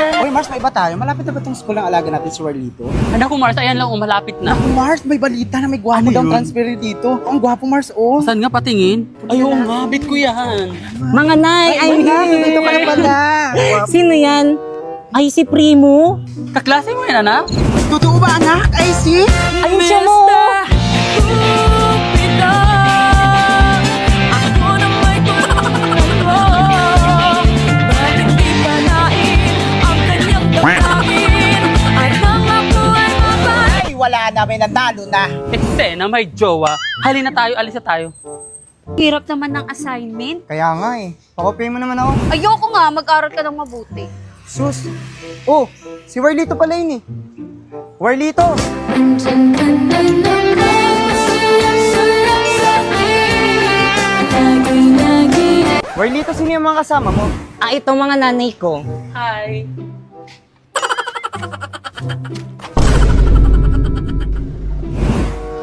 Uy, Mars, may iba tayo. Malapit na ba itong school ng alaga natin si Warlito? Anak ko, Mars, ayan lang, malapit na. Naku, Mars, may balita na may gwapo Ano daw yun? transfer dito. Ang gwapo, Mars, oh. Saan nga patingin? Ay, oo nga, bit ko yan. Mga nay, ay, Dito ka na pala. sino yan? Ay, si Primo? Kaklase mo yan, anak? Totoo ba, anak? Ay, si? Ayun siya mo! Ay, wala na, may nanalo na. Eksena, may jowa. Halina tayo, alis na tayo. Hirap naman ng assignment. Kaya nga eh. Pakopay mo naman ako. Ayoko nga, mag-aral ka ng mabuti. Sus. Oh, si Warlito pala yun eh. Warlito! Warlito, sino yung mga kasama mo? Ah, ito mga nanay ko. Hi.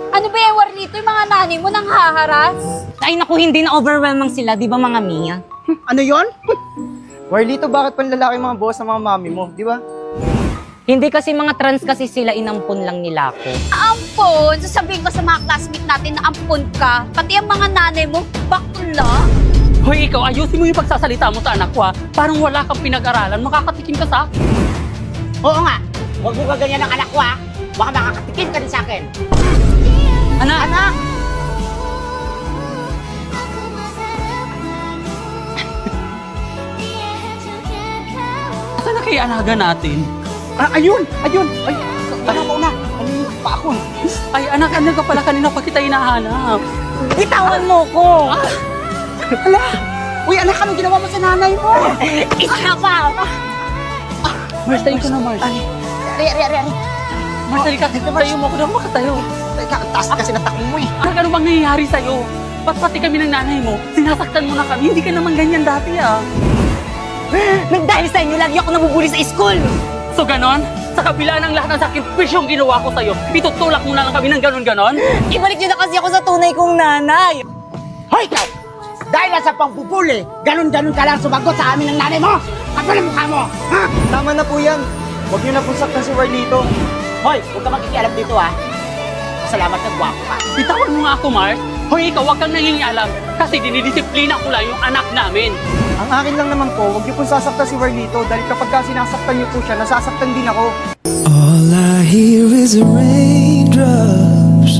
Ano ba yung Warlito? Yung mga nanay mo nang haharas? Ay, naku, hindi na overwhelming sila, di ba mga Mia? Ano yon? Warlito, bakit panlalaki mga boss ng mga mami mo, di ba? Hindi kasi mga trans kasi sila, inampun lang nila ako. Ampon! Sasabihin ko sa mga classmate natin na ampon ka. Pati ang mga nanay mo, bakla. Hoy, ikaw, ayusin mo yung pagsasalita mo sa anak ko, ha? Parang wala kang pinag-aralan, makakatikim ka sa akin. Oo nga. Huwag mo gaganyan ng anak ko, ha? Baka makakatikim ka din sa akin. Anak! Anak! Saan na kaya alaga natin? Ah, ayun! Ayun! Ay, tara mo na. Ano yung pa ako? Ay, anak, ano ka pala kanina pa kita hinahanap? Bitawan mo ko! Hala! Uy, anak, anong ginawa mo sa nanay mo? Isa pa! Mars, tayo ka na, Mars. Ari. Mars, tayo ka. Tayo mo ako na makatayo. Teka, ang taas kasi ng takbo mo eh. Anak, ano bang nangyayari sa'yo? Ba't pati kami ng nanay mo? Sinasaktan mo na kami. Hindi ka naman ganyan dati, ah. Nang dahil sa inyo, lagi ako nabubuli sa school! So, ganon? Sa kabila ng lahat ng sakripisyong ginawa ko sa'yo, itutulak mo na lang kami ng ganon-ganon? Ibalik niyo na kasi ako sa tunay kong nanay! Hoy, ikaw! Dahil lang sa pangbubuli, ganun-ganun ka lang sumagot sa amin ng nanay mo! Kapal ang mukha mo! Ha? Tama na po yan. Huwag niyo na po saktan si Warlito. Hoy, huwag ka makikialam dito, ha? Salamat na gwapo ka. Bitawan mo nga ako, Mars. Hoy, ikaw, huwag kang nangingialam. Kasi dinidisiplina ko lang yung anak namin. Ang akin lang naman po, huwag niyo po sasaktan si Warlito dahil kapag ka sinasaktan niyo po siya, nasasaktan din ako. All I hear is raindrops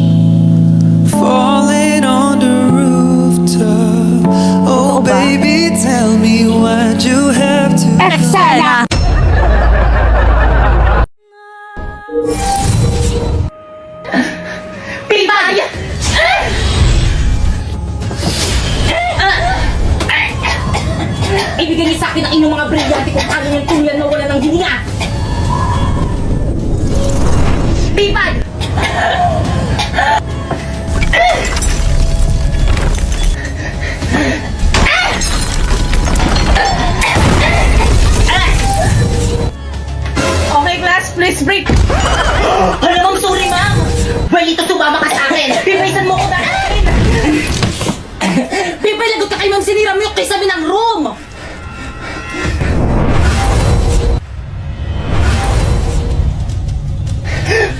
falling on the rooftop. Oh, baby, tell me why'd you have to. Eksena! Pibay! Ibigay niyo sa akin ang inyong mga brilyante kung paano yung tuyan na wala ng hininga! Pibay! Okay, class, please break! Alam mo, sorry, ma'am! Walito, sumama ka sa akin! Pipaisan mo ko dahil! Pipay, lagot ka kay ma'am, sinira mo yung kisame ng room!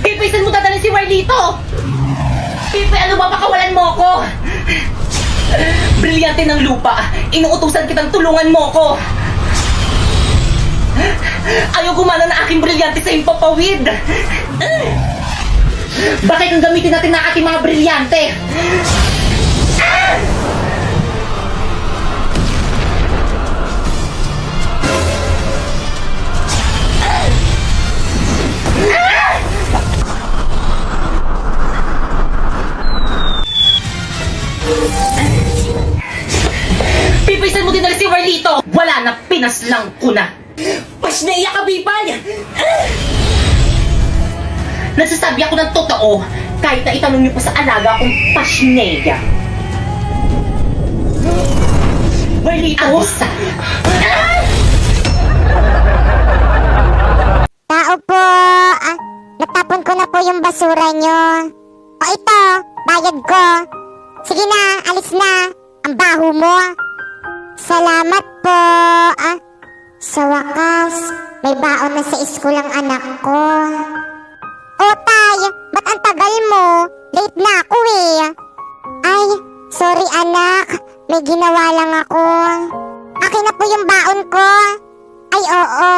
Pipaisan mo dadalhin si Warlito! Pipay, ano ba pakawalan mo ako? Brilyante ng lupa! Inuutusan kitang tulungan mo ako! Ayaw gumana na aking brilyante sa iyong papawid! Bakit ang gamitin natin na ating mga brilyante? Pipaisan mo din na si Warlito! Wala na, pinaslang ko na! Pas naiyak ka, Pipay! Nagsasabi ako ng totoo kahit na itanong niyo pa sa alaga kong Pasneya. Warlito! Abisa! Tao po! Natapon ko na po yung basura nyo. O ito, bayad ko. Sige na, alis na. Ang baho mo. Salamat po. Sa wakas, may baon na sa school ang anak ko. O tay, ba't ang tagal mo? Late na ako eh. Ay, sorry anak, may ginawa lang ako. Akin na po yung baon ko. Ay oo,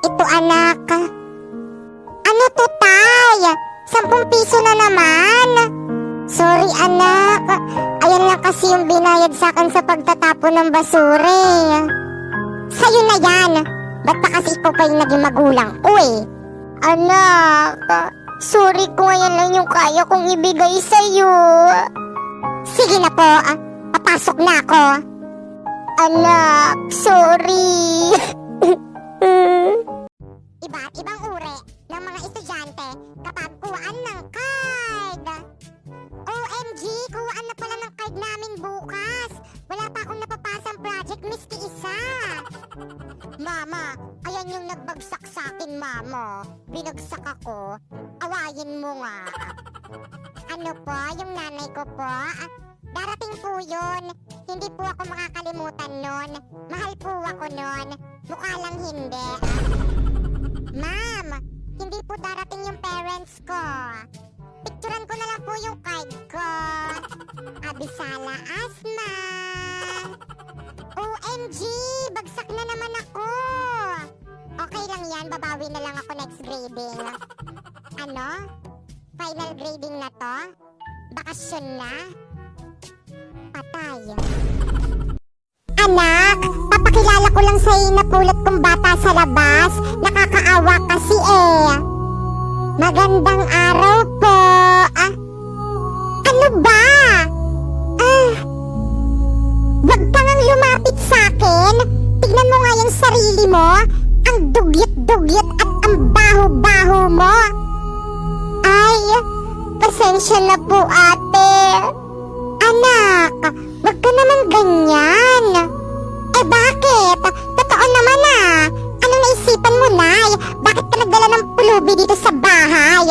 ito anak. Ano to tay? 10 piso na naman. Sorry anak, ayan lang kasi yung binayad sa akin sa pagtatapon ng basura eh. Sa'yo na yan. Ba't pa kasi ikaw pa yung naging magulang ko eh? Anak, sorry kung ayan lang yung kaya kong ibigay sa'yo. Sige na po, papasok na ako. Anak, sorry. Iba't ibang uri ng mga estudyante kapag kuhaan ng card. OMG, kuhaan na pala ng card namin bukas. Wala pa akong napapasang project, miski isa. Mama, ayan yung nagbagsak sa akin, mama. Binagsak ako. Awayin mo nga. Ano po, yung nanay ko po? Darating po yun. Hindi po ako makakalimutan nun. Mahal po ako nun. Mukha lang hindi. Ma'am, hindi po darating yung parents ko. Picturean ko na lang po yung card ko. Abisala Asma. OMG, bagsak na naman ako. Okay lang yan, babawi na lang ako next grading. Ano? Final grading na to? Bakasyon na? Patay. Anak, papakilala ko lang sa'yo na pulot kong bata sa labas. Nakakaawa kasi eh. Magandang araw po. Ano ba? Wag ka ngang lumapit sa akin. Tignan mo nga yung sarili mo. Ang dugyot-dugyot at ang baho-baho mo. Ay, pasensya na po ate. Anak, wag ka naman ganyan. Eh bakit? Totoo naman Ano naisipan mo, Nay? Bakit ka nagdala ng pulubi dito sa bahay?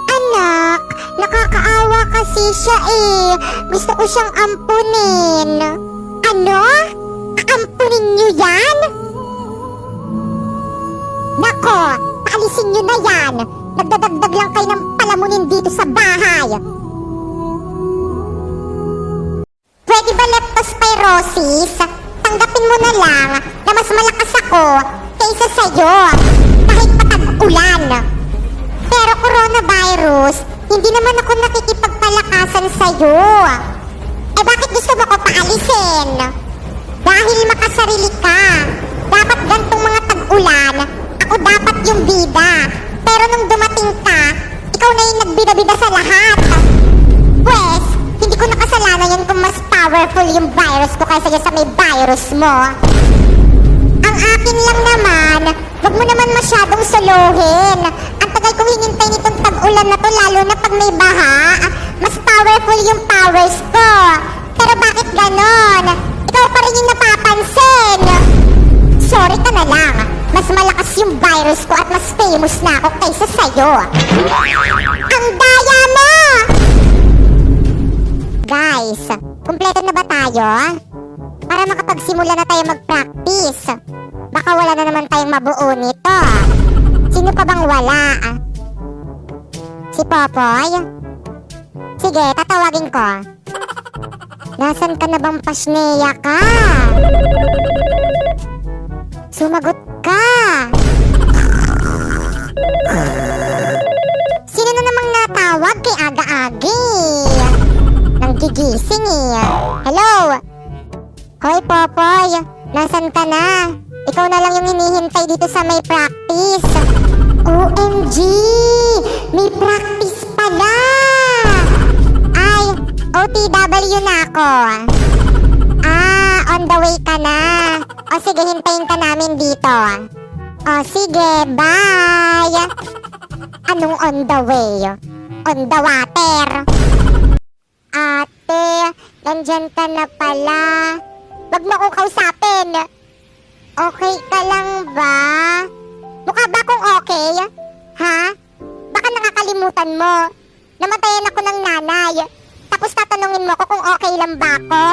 Anak, nakakaawa kasi siya eh. Gusto ko siyang ampunin. Ano? Aampunin niyo yan? Nako, paalisin niyo na yan. Nagdadagdag lang kayo ng palamunin dito sa bahay. Pwede ba leptospirosis? Tanggapin mo na lang na mas malakas ako kaysa sa'yo. Kahit patag-ulan. Pero coronavirus, hindi naman ako nakikipagpalakasan sa'yo. Eh bakit gusto mo ko paalisin? Dahil makasarili ka. Dapat gantong mga tag-ulan, ako dapat yung bida. Pero nung dumating ka, ikaw na yung nagbida-bida sa lahat. Pwes, hindi ko nakasalanan yan kung mas powerful yung virus ko kaysa sa may virus mo. Ang akin lang naman, wag mo naman masyadong suluhin. Ang tagal kong hinintay nitong tag-ulan na to, lalo na pag may baha. Mas powerful yung powers ko. Pero bakit ganon? Ikaw pa rin yung napapansin. Sorry ka na lang. Mas malakas yung virus ko at mas famous na ako kaysa sa'yo. Ang daya mo! Guys, kumpleto na ba tayo? Para makapagsimula na tayo mag-practice. Baka wala na naman tayong mabuo nito. Sino pa bang wala? Si Popoy? Sige, tatawagin ko. Nasaan ka na bang pasneya ka? Sumagot ka! Sino na namang natawag kay aga-agi? Nanggigising eh. Hello? Hoy Popoy, nasan ka na? Ikaw na lang yung hinihintay dito sa may practice. OMG! May practice pala! Ay, OTW na ako. On the way ka na. O sige, hintayin ka namin dito. O sige, bye! Anong on the way? On the water. Ate, nandyan ka na pala. Wag mo akong kausapin. Okay ka lang ba? Mukha ba akong okay? Ha? Baka nakakalimutan mo. Namatayan ako ng nanay. Tapos tatanungin mo ko kung okay lang ba ako?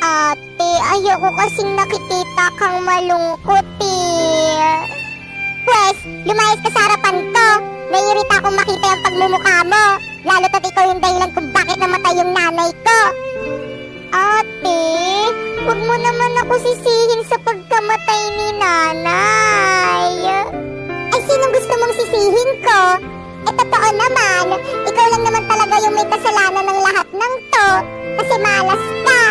Ate, ayoko kasing nakikita kang malungkot eh. Pwes, lumayas ka sa harapan ko. Naiirita akong makita yung pagmumukha mo. Lalo at ikaw yung dahilan kung bakit namatay yung nanay ko. Ate, huwag mo naman ako sisihin sa pagkamatay ni nanay. Ay, sinong gusto mong sisihin ko? Eh, totoo naman, ikaw lang naman talaga yung may kasalanan ng lahat ng to. Kasi malas ka.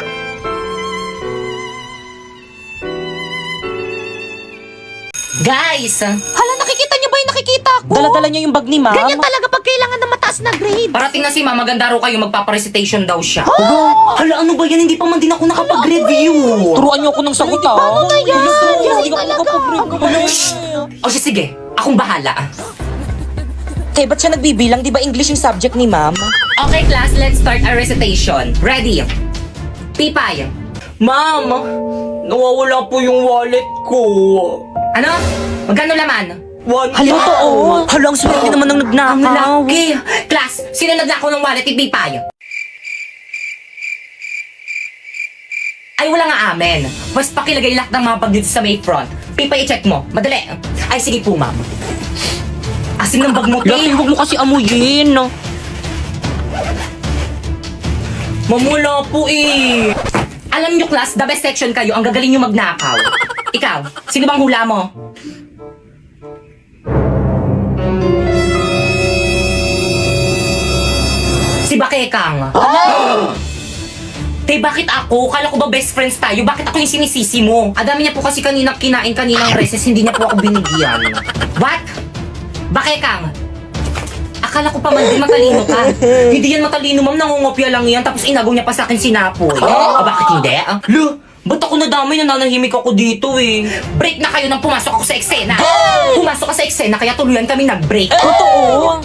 Guys! Hala, nakikita niyo ba yung nakikita ko? Dala-dala niya yung bag ni ma'am. Ganyan talaga pag kailangan ng mataas na grade. Parating na si ma'am, maganda raw kayo, magpaparecitation daw siya. Hala, ano ba yan? Hindi pa man din ako nakapag-review. Turuan niyo ako ng sagot ah. Paano na yan? Yan talaga. O siya, sige, akong bahala. Okay, ba't siya nagbibilang? Di ba English yung subject ni ma'am? Okay, class, let's start our recitation. Ready? Pipay. Ma'am, nawawala po yung wallet ko. Ano? Magkano laman? Hala, totoo. Hala, ang swerte naman ng nagnakaw. Ang laki. Class, sino naglakaw ng wallet ni Pipay? Ay, wala nga amen. Mas pakilagay lahat ng mga bag dito sa may front. Pipay, i-check mo. Madali. Ay, sige po, ma'am. Asim ng bag mo, Laki, te. huwag mo kasi amuyin. Mamula po eh. Alam nyo, class, the best section kayo. Ang gagaling nyo magnakaw. Ikaw, sino bang hula mo? Si Bakekang. Te, bakit ako? Kala ko ba best friends tayo? Bakit ako yung sinisisi mo? Adami niya po kasi kanina kinain kaninang recess, hindi niya po ako binigyan. What? Bakekang? Akala ko pa man din matalino ka. Hindi yan matalino, ma'am. Nangungopia lang yan. Tapos inagaw niya pa sa akin sinapoy. Bakit hindi? Lo, ba't ako nadamay? Nananahimik ako dito eh. Break na kayo nang pumasok ako sa eksena. Pumasok ka sa eksena, kaya tuluyan kami nag-break. Totoo.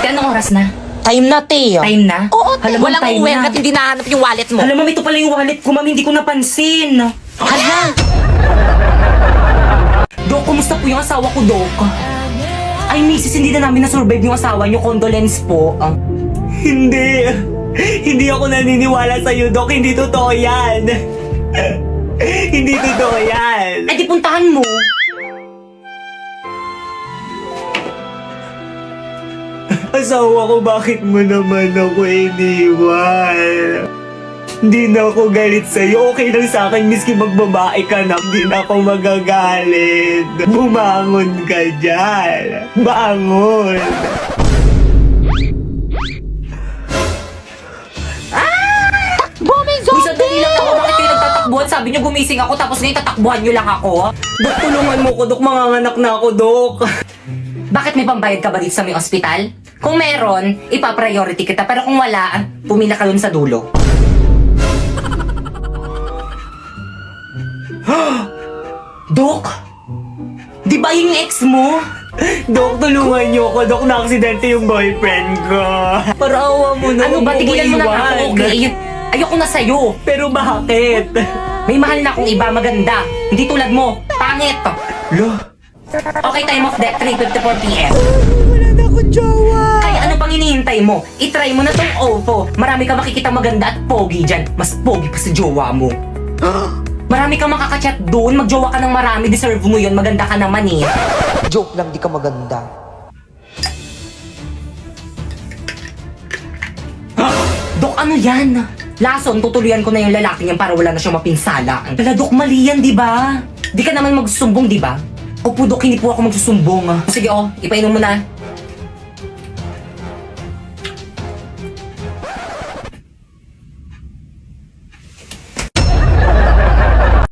Te, anong oras na? Time na, Teo. Time na? Oo, Hala, ma'am, walang time uwi na. at hindi nahanap yung wallet mo. Alam, ma'am, ito pala yung wallet ko, ma'am. Hindi ko napansin. Hala! Dok, kumusta po yung asawa ko, Dok? Ay, misis, hindi na namin na-survive yung asawa niyo. Condolence po. Hindi. Hindi ako naniniwala sa'yo, Dok. Hindi totoo yan. Hindi totoo yan. Ay, di puntahan mo. Asawa ko, bakit mo naman ako iniwan? Hindi na ako galit sa'yo. Okay lang sa akin, miski magbabae ka na. Hindi na ako magagalit. Bumangon ka dyan. Bangon. Bombing Uy, sandali lang ako. Bakit kayo nagtatakbuhan? Sabi niyo gumising ako tapos ngayon tatakbuhan niyo lang ako. Dok, tulungan mo ko, Dok. Manganganak na ako, Dok. Bakit may pambayad ka ba dito sa may ospital? Kung meron, ipa-priority kita. Pero kung wala, pumila ka dun sa dulo. Dok! Di ba yung ex mo? Dok, tulungan niyo ako. Dok, na-aksidente yung boyfriend ko. Parawa mo na. Ano ba? Tigilan mo na nga ako, okay? Ayoko na sa'yo. Pero bakit? May mahal na akong iba, maganda. Hindi tulad mo, pangit. Lo, Okay, time of death, 3:54 p.m. wala na akong jowa. Kaya ano pang hinihintay mo? I-try mo na tong OVO. Marami ka makikita maganda at pogi dyan. Mas pogi pa sa jowa mo. Marami kang makakachat doon. Magjowa ka ng marami. Deserve mo yun. Maganda ka naman eh. Joke lang, di ka maganda. Dok, ano yan? Lason, tutuluyan ko na yung lalaki niyan para wala na siyang mapinsala. Wala, Dok, mali yan, di ba? Di ka naman magsusumbong, di ba? Opo, Dok, hindi po ako magsusumbong. Sige, oh, ipainom mo na.